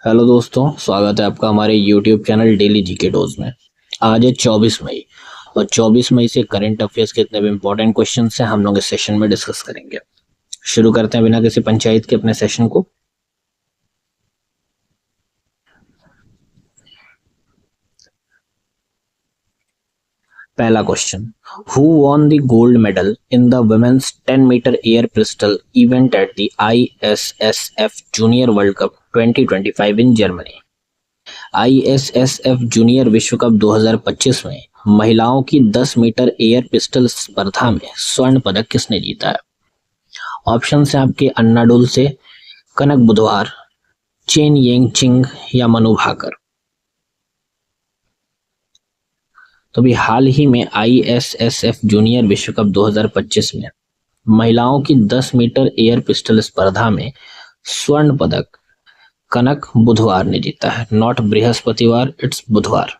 Hello दोस्तों, स्वागत है आपका हमारे YouTube channel daily GK dose में। आज है 24 मई और 24 मई से करंट अफेयर्स के इतने भी इंपॉर्टेंट क्वेश्चन हैं हम लोग इस सेशन में डिस्कस करेंगे। शुरू करते हैं बिना किसी पंचायत के अपने सेशन को। पहला question, who won the gold medal in the women's 10 metre air pistol event at the ISSF junior world cup 2025 in Germany. ISSF junior विश्व कप 2025 में महिलाओं की 10 मीटर एयर पिस्टल स्पर्धा में स्वर्ण पदक किसने जीता है? ऑप्शन है आपके अन्नाडुल से, कनक बुधवार, चेन येंग चिंग या मनु भाकर। तो भी हाल ही में ISSF जूनियर विश्व कप 2025 में महिलाओं की 10 मीटर एयर पिस्टल स्पर्धा में स्वर्ण पदक कनक बुधवार ने जीता है, नॉट बृहस्पतिवार, इट्स बुधवार।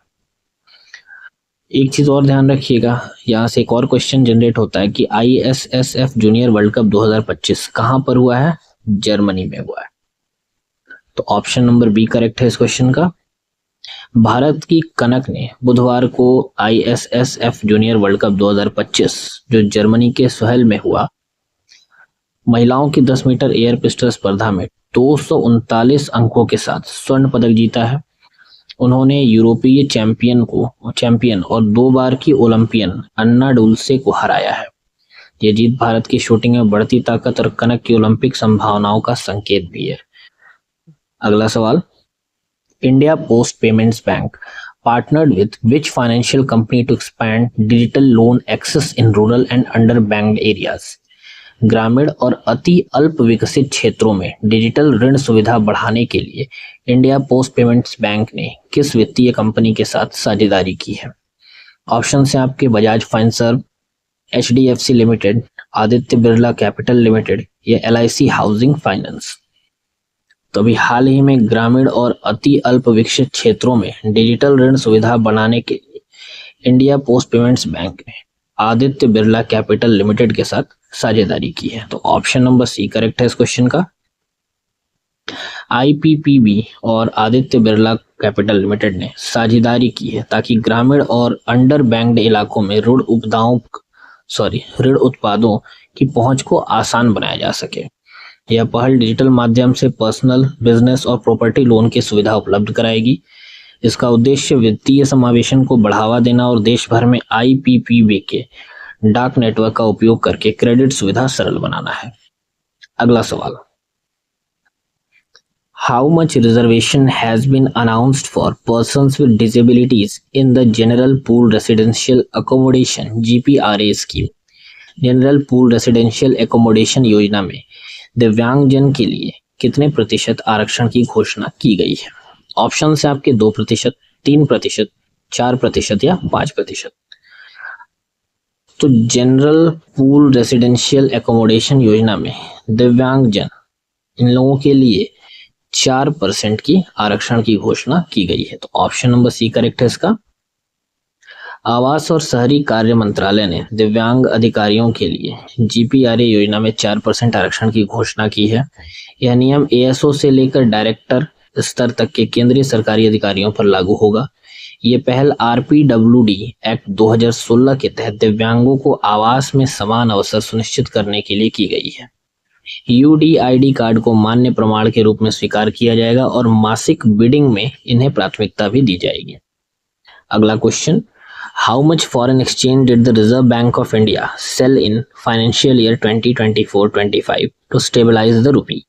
एक चीज और ध्यान रखिएगा, यहाँ से एक और क्वेश्चन जनरेट होता है कि ISSF जूनियर वर्ल्ड कप 2025 कहां पर हुआ है? जर्मनी में हुआ है। तो ऑप्शन नंबर बी करेक्ट है इस क्वेश्चन का। भारत की कनक ने बुधवार को ISSF जूनियर वर्ल्ड कप 2025 जो जर्मनी के सोहेल में हुआ महिलाओं की 10 मीटर एयर पिस्टल स्पर्धा में 239 अंकों के साथ स्वर्ण पदक जीता है। उन्होंने यूरोपीय चैंपियन और 2 बार की ओलंपियन अन्ना डुल्से को हराया है। यह जीत भारत की शूटिंग में बढ़ती ताकत और कनक की ओलंपिक संभावनाओं का संकेत भी है। अगला सवाल, India post payments bank partnered with which financial company to expand digital loan access in rural and underbanked areas? ग्रामीण और अति अल्प विकसित क्षेत्रों में डिजिटल ऋण सुविधा बढ़ाने के लिए इंडिया पोस्ट पेमेंट्स बैंक ने किस वित्तीय कंपनी के साथ साझेदारी की है? ऑप्शन है आपके Bajaj Finserv, HDFC limited, Aditya Birla capital limited या LIC हाउसिंग फाइनेंस। तो अभी हाल ही में ग्रामीण और अति अल्प विकसित क्षेत्रों में डिजिटल ऋण सुविधा बनाने के लिए इंडिया पोस्ट पेमेंट्स बैंक ने आदित्य बिरला कैपिटल लिमिटेड के साथ साझेदारी की है। तो ऑप्शन नंबर सी करेक्ट है इस क्वेश्चन का। IPPB और आदित्य बिरला कैपिटल लिमिटेड ने साझेदारी की है ताकि ग्रामीण और अंडर बैंक्ड इलाकों में ऋण उत्पादों की पहुंच को आसान बनाया जा सके। यह पहल डिजिटल माध्यम से पर्सनल, बिजनेस और प्रॉपर्टी लोन की सुविधा उपलब्ध कराएगी। इसका उद्देश्य वित्तीय समावेशन को बढ़ावा देना और देश भर में IPPB के डाक नेटवर्क का उपयोग करके क्रेडिट सुविधा सरल बनाना है। अगला सवाल, how much reservation has been announced for persons with disabilities in the general pool residential accommodation GPRA scheme? General pool residential accommodation योजना में दिव्यांगजन के लिए कितने प्रतिशत आरक्षण की घोषणा की गई है? ऑप्शन है आपके 2%, 3%, 4% या 5%। तो जनरल पूल रेसिडेंशियल एकोमोडेशन योजना में दिव्यांगजन इन लोगों के लिए 4% की आरक्षण की घोषणा की गई है। तो ऑप्शन नंबर सी करेक्ट है इसका। आवास और शहरी कार्य मंत्रालय ने दिव्यांग अधिकारियों के लिए GPRA योजना में 4% आरक्षण की घोषणा की है। यह नियम ASO से लेकर डायरेक्टर स्तर तक के केंद्रीय सरकारी अधिकारियों पर लागू होगा। ये पहल RPWD एक्ट 2016 के तहत दिव्यांगों को आवास में समान अवसर सुनिश्चित करने के लिए की गई है। UDID कार्ड को मान्य प्रमाण के रूप में स्वीकार किया जाएगा और मासिक बिडिंग में इन्हें प्राथमिकता भी दी जाएगी। अगला question, how much foreign exchange did the Reserve Bank of India sell in financial year 2024-25 to stabilise the rupee?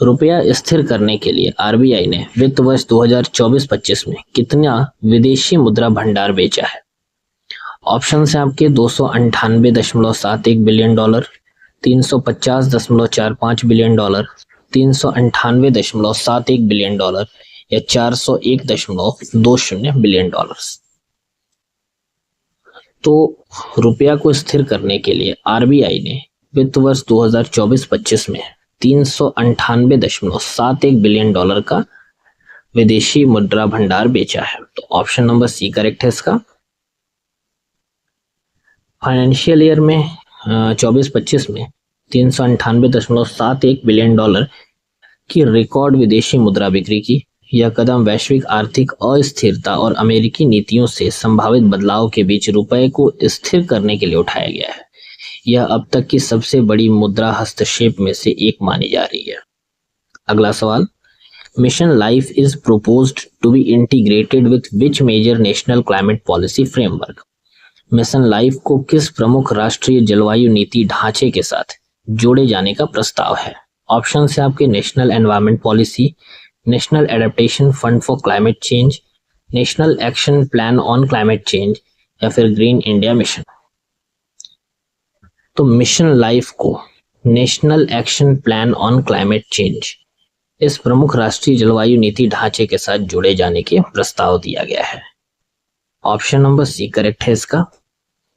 रुपया स्थिर करने के लिए RBI ने वित्त वर्ष 2024-25 में कितना विदेशी मुद्रा भंडार बेचा है? ऑप्शन है आपके 298.71 billion dollar, 350.45 billion dollar, 398.71 billion dollar या 401.20 बिलियन डॉलर। तो रुपया को स्थिर करने के लिए RBI ने वित्त वर्ष 2024-25 में 398.71 बिलियन डॉलर का विदेशी मुद्रा भंडार बेचा है। तो ऑप्शन नंबर सी करेक्ट है इसका। फाइनेंशियल ईयर में 24-25 में 398.71 बिलियन डॉलर की रिकॉर्ड विदेशी मुद्रा बिक्री की यह कदम वैश्विक आर्थिक अस्थिरता और अमेरिकी नीतियों से संभावित बदलाव के बीच रुपए को स्थिर करने के लिए उठाया गया है। यह अब तक की सबसे बड़ी मुद्रा हस्तक्षेप में से एक मानी जा रही है। अगला सवाल, mission life is proposed to be integrated with which major national climate policy framework? Mission life को किस प्रमुख राष्ट्रीय जलवायु नीति ढांचे के साथ जोड़े जाने का प्रस्ताव है? ऑप्शन है आपके national environment policy, national adaptation fund for climate change, national action plan on climate change या फिर ग्रीन इंडिया मिशन। तो मिशन लाइफ को national action plan on climate change इस प्रमुख राष्ट्रीय जलवायु नीति ढांचे के साथ जोड़े जाने के प्रस्ताव दिया गया है। ऑप्शन नंबर सी करेक्ट है इसका।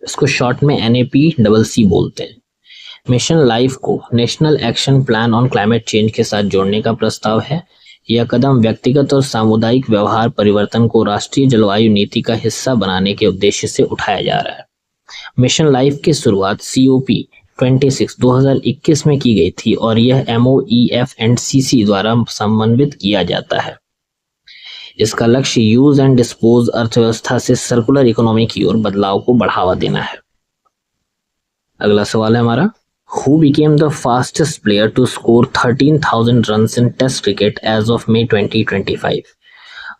इसको शॉर्ट में NAPCC बोलते हैं। मिशन लाइफ को national action plan on climate change के साथ जोड़ने का प्रस्ताव है। यह कदम व्यक्तिगत और सामुदायिक व्यवहार परिवर्तन को राष्ट्रीय जलवायु नीति का हिस्सा बनाने के उद्देश्य से उठाया जा रहा है। मिशन लाइफ की शुरुआत COP26 2021 में की गई थी और यह MOEF एंड CC द्वारा समन्वित किया जाता है। इसका लक्ष्य यूज एंड डिस्पोज अर्थव्यवस्था से सर्कुलर इकोनॉमी की ओर बदलाव को बढ़ावा देना है। अगला सवाल है हमारा, who became the fastest player to score 13,000 runs in test cricket as of May 2025?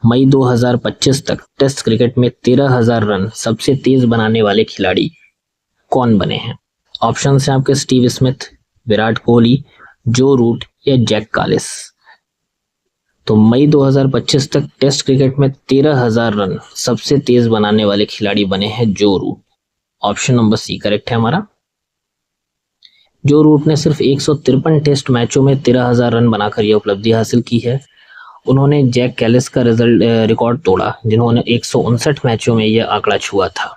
मई 2025 तक टेस्ट क्रिकेट में 13,000 रन सबसे तेज बनाने वाले खिलाड़ी कौन बने हैं? ऑप्शन है आपके स्टीव स्मिथ, विराट कोहली, जो रूट या जैक कालिस। तो मई 2025 तक टेस्ट क्रिकेट में 13,000 रन सबसे तेज बनाने वाले खिलाड़ी बने हैं Joe Root. Option number C correct है हमारा। जो रूट ने सिर्फ 153 टेस्ट मैचों में 13,000 रन बनाकर यह उपलब्धि हासिल की है। उन्होंने जैक कैलिस का रिकॉर्ड तोड़ा जिन्होंने 159 मैचों में यह आंकड़ा छुआ था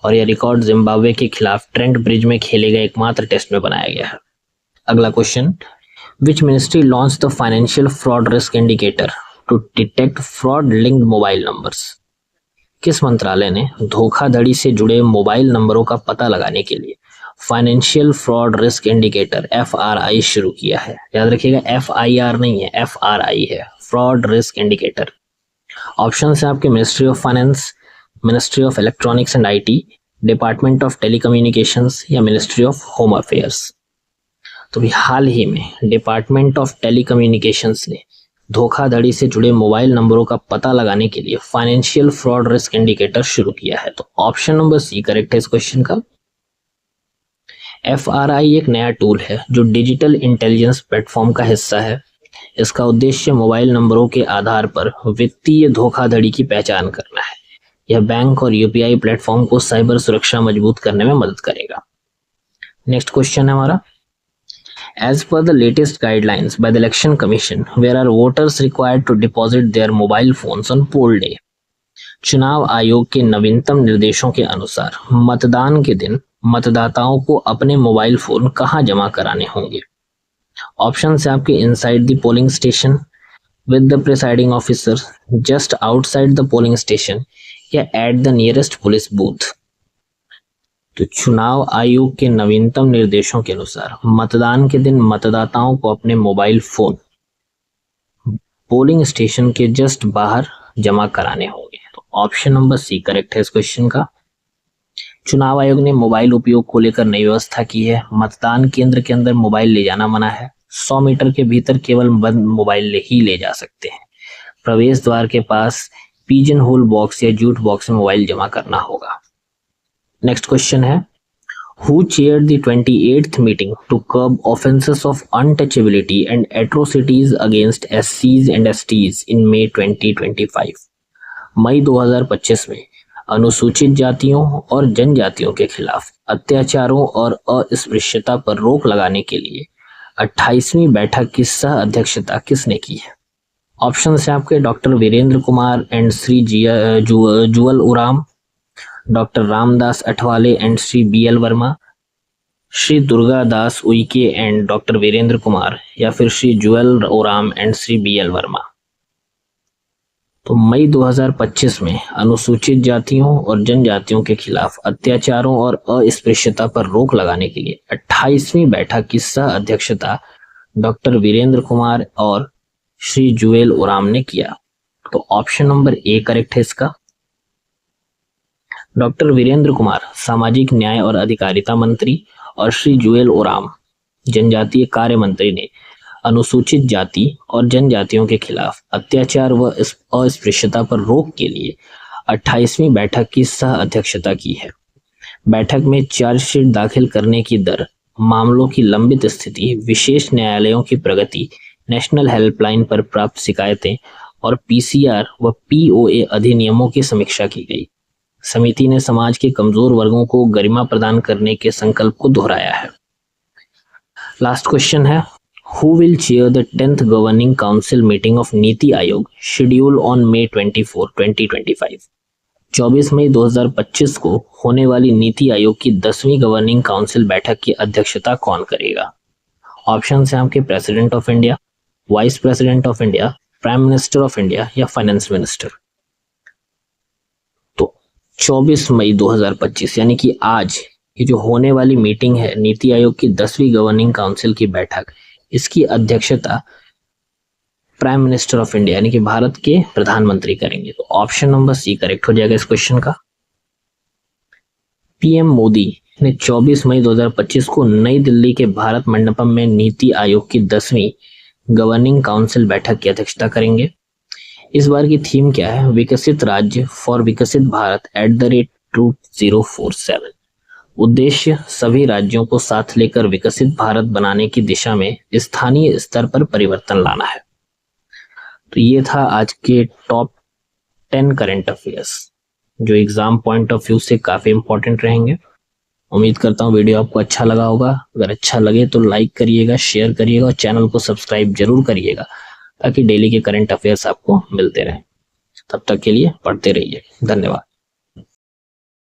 और यह रिकॉर्ड जिम्बाब्वे के खिलाफ ट्रेंट ब्रिज में खेले गए एकमात्र टेस्ट में बनाया गया है। अगला question, which ministry launch the financial fraud risk indicator to detect fraud linked mobile numbers? किस मंत्रालय ने धोखाधड़ी से जुड़े मोबाइल नंबरों का पता लगाने के लिए financial fraud risk indicator FRI शुरू किया है? याद रखिएगा FIR नहीं है, FRI है, फ्रॉड रिस्क इंडिकेटर। ऑप्शन है आपके ministry of finance, ministry of electronics and IT, department of telecommunications या मिनिस्ट्री ऑफ होम अफेयर्स। तो भी हाल ही में डिपार्टमेंट ऑफ टेलीकम्युनिकेशंस ने धोखाधड़ी से जुड़े मोबाइल नंबरों का पता लगाने के लिए फाइनेंशियल फ्रॉड रिस्क इंडिकेटर शुरू किया है। तो ऑप्शन नंबर सी करेक्ट है इस क्वेश्चन का। FRI एक नया टूल है जो डिजिटल इंटेलिजेंस प्लेटफॉर्म का हिस्सा है। इसका उद्देश्य मोबाइल नंबरों के आधार पर वित्तीय धोखाधड़ी की पहचान करना है। यह बैंक और UPI प्लेटफॉर्म को साइबर सुरक्षा मजबूत करने में मदद करेगा। नेक्स्ट क्वेश्चन है हमारा, As per the latest guidelines by the Election Commission, where are voters required to deposit their mobile phones on poll day? चुनाव आयोग के नवीनतम निर्देशों के अनुसार मतदान के दिन मतदाताओं को अपने मोबाइल फोन कहां जमा कराने होंगे? ऑप्शन है आपके inside the polling station, with the presiding officer, just outside the polling station या at the nearest police booth. तो चुनाव आयोग के नवीनतम निर्देशों के अनुसार मतदान के दिन मतदाताओं को अपने मोबाइल फोन पोलिंग स्टेशन के जस्ट बाहर जमा कराने होंगे। तो ऑप्शन नंबर सी करेक्ट है इस क्वेश्चन का। चुनाव आयोग ने मोबाइल उपयोग को लेकर नई व्यवस्था की है। मतदान केंद्र के अंदर मोबाइल ले जाना मना है। 100 मीटर के भीतर केवल बंद मोबाइल ही ले जा सकते हैं। प्रवेश द्वार के पास पिजन होल बॉक्स या जूट बॉक्स में मोबाइल जमा करना होगा। नेक्स्ट क्वेश्चन है, who chaired the 28th meeting to curb offences of untouchability and atrocities against SCs and STs in May 2025? मई 2025 में अनुसूचित जातियों और जनजातियों के खिलाफ अत्याचारों और अस्पृश्यता पर रोक लगाने के लिए 28वीं बैठक की सह अध्यक्षता किसने की है? ऑप्शन है आपके doctor Virendra Kumar and Shri Jual Oram, doctor Ramdas Athawale and Shri BL Verma, Shri Durga Das Uikey and doctor Virendra Kumar या फिर श्री जुअल ओराम एंड श्री BL वर्मा। तो मई 2025 में अनुसूचित जातियों और जनजातियों के खिलाफ अत्याचारों और अस्पृश्यता पर रोक लगाने के लिए 28वीं बैठक की सह अध्यक्षता डॉक्टर वीरेंद्र कुमार और श्री जुएल ओराम ने किया? तो ऑप्शन नंबर ए करेक्ट है इसका। डॉक्टर वीरेंद्र कुमार सामाजिक न्याय और अधिकारिता मंत्री और श्री जुएल ओराम जनजातीय कार्य मंत्री ने अनुसूचित जाति और जनजातियों के खिलाफ अत्याचार व अस्पृश्यता पर रोक के लिए 28वीं बैठक की सह अध्यक्षता की है। बैठक में चार्जशीट दाखिल करने की दर, मामलों की लंबित स्थिति, विशेष न्यायालयों की प्रगति, नेशनल हेल्पलाइन पर प्राप्त शिकायतें और पीसीआर व पीओए अधिनियमों की समीक्षा की गई। समिति ने समाज के कमजोर वर्गों को गरिमा प्रदान करने के संकल्प को दोहराया है। लास्ट क्वेश्चन है, who will chair the 10th governing council meeting of NITI Aayog schedule on May 24, 2025? 24 मई 2025 को होने वाली नीति आयोग की 10वीं गवर्निंग काउंसिल बैठक की अध्यक्षता कौन करेगा? ऑप्शन है आपके president of India, vice president of India, prime minister of India या फाइनेंस मिनिस्टर। तो 24 मई 2025 यानी कि आज ये जो होने वाली मीटिंग है नीति आयोग की 10वीं गवर्निंग काउंसिल की बैठक, इसकी अध्यक्षता प्राइम मिनिस्टर ऑफ इंडिया यानी कि भारत के प्रधानमंत्री करेंगे। तो ऑप्शन नंबर सी करेक्ट हो जाएगा इस क्वेश्चन का। पीएम मोदी ने 24 मई 2025 को नई दिल्ली के भारत मंडपम में नीति आयोग की 10वीं गवर्निंग काउंसिल बैठक की अध्यक्षता करेंगे। इस बार की थीम क्या है? विकसित राज्य फॉर विकसित भारत @2047। उद्देश्य सभी राज्यों को साथ लेकर विकसित भारत बनाने की दिशा में स्थानीय स्तर पर परिवर्तन लाना है। तो ये था आज के टॉप 10 करंट अफेयर्स जो एग्जाम पॉइंट ऑफ व्यू से काफी इंपॉर्टेंट रहेंगे। उम्मीद करता हूँ वीडियो आपको अच्छा लगा होगा। अगर अच्छा लगे तो लाइक करिएगा, शेयर करिएगा और चैनल को सब्सक्राइब जरूर करिएगा ताकि डेली के करंट अफेयर्स आपको मिलते रहें। तब तक के लिए पढ़ते रहिए। धन्यवाद।